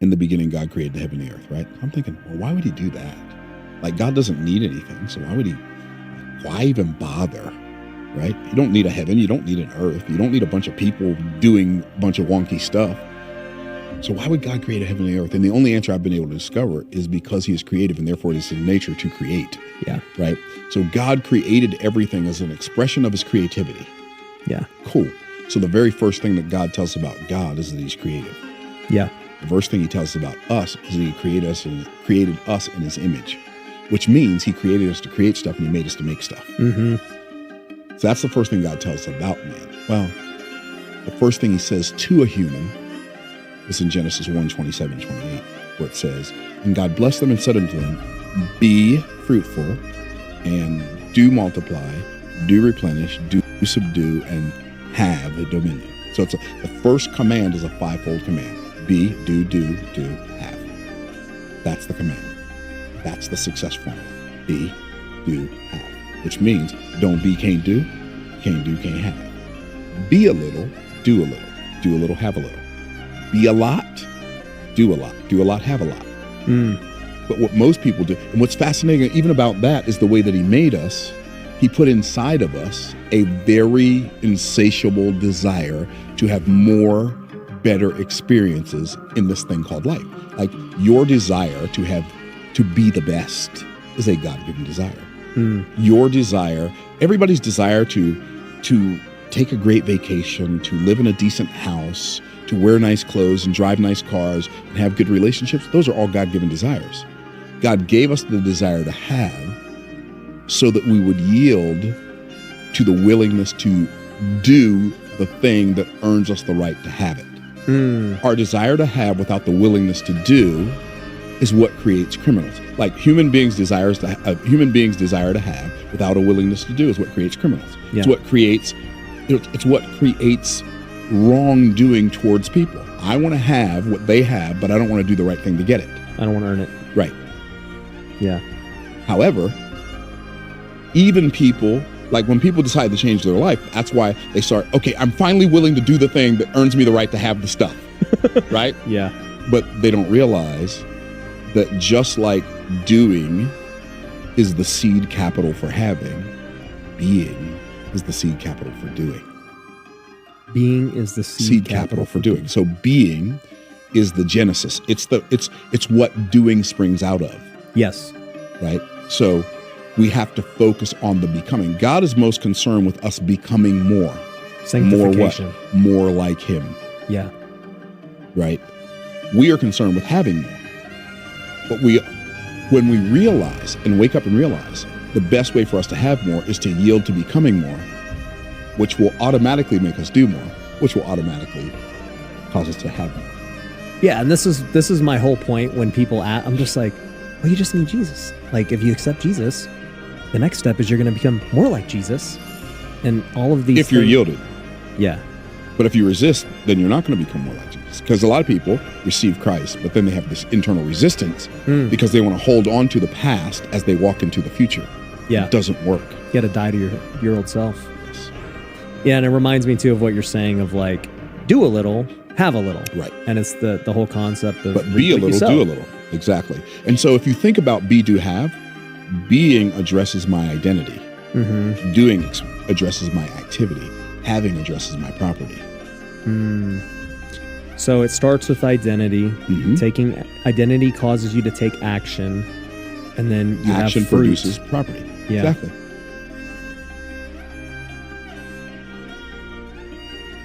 in the beginning, God created the heaven and the earth, right? I'm thinking, well, why would he do that? Like, God doesn't need anything, so why even bother, right? You don't need a heaven, you don't need an earth, you don't need a bunch of people doing a bunch of wonky stuff. So why would God create a heaven and the earth? And the only answer I've been able to discover is because he is creative, and therefore it is in nature to create. Yeah. Right? So God created everything as an expression of his creativity. Yeah. Cool. So the very first thing that God tells us about God is that he's creative. Yeah. The first thing he tells us about us is that he created us in his image, which means he created us to create stuff and he made us to make stuff. Mm-hmm. So that's the first thing God tells us about man. Well, the first thing he says to a human is in Genesis 1:27-28, where it says, "And God blessed them and said unto them, be fruitful and do multiply, do replenish, do subdue, and have a dominion." So the first command is a fivefold command. Be, do, have. That's the command. That's the success formula. Be, do, have. Which means don't be, can't do, can't have. Be a little, do a little, have a little. Be a lot, do a lot, have a lot. But what most people do, and what's fascinating even about that is the way that he made us. He put inside of us a very insatiable desire to have more, better experiences in this thing called life. Like your desire to be the best is a God-given desire. Your desire, everybody's desire to take a great vacation, to live in a decent house, to wear nice clothes and drive nice cars and have good relationships, those are all God-given desires. God gave us the desire to have so that we would yield to the willingness to do the thing that earns us the right to have it. Our desire to have without the willingness to do is what creates criminals. Like human beings' desire to have without a willingness to do is what creates criminals. Yeah. It's what creates wrongdoing towards people. I want to have what they have, but I don't want to do the right thing to get it. I don't want to earn it. Right. Yeah. However, even people, like when people decide to change their life, that's why they start, okay, I'm finally willing to do the thing that earns me the right to have the stuff. Right? Yeah. But they don't realize that just like doing is the seed capital for having, being is the seed capital for doing. Being is the seed capital for doing. So being is the genesis. It's what doing springs out of. Yes. Right? So we have to focus on the becoming. God is most concerned with us becoming more. Sanctification. More what? More like him. Yeah. Right? We are concerned with having more. But when we realize and wake up and realize the best way for us to have more is to yield to becoming more, which will automatically make us do more, which will automatically cause us to have more. Yeah, and this is my whole point when people ask, I'm just like, well, you just need Jesus. Like, if you accept Jesus, the next step is you're going to become more like Jesus. And all of these If you're yielded. Yeah. But if you resist, then you're not going to become more like Jesus. Because a lot of people receive Christ, but then they have this internal resistance because they want to hold on to the past as they walk into the future. Yeah. It doesn't work. You got to die to your old self. Yes. Yeah, and it reminds me too of what you're saying of like, do a little, have a little. Right. And it's the whole concept of but be a little, do a little. Exactly. And so if you think about be, do, have, being addresses my identity. Mm-hmm. Doing addresses my activity. Having addresses my property. So it starts with identity. Mm-hmm. Taking identity causes you to take action, and then you action have fruit. produces property. Yeah. Exactly.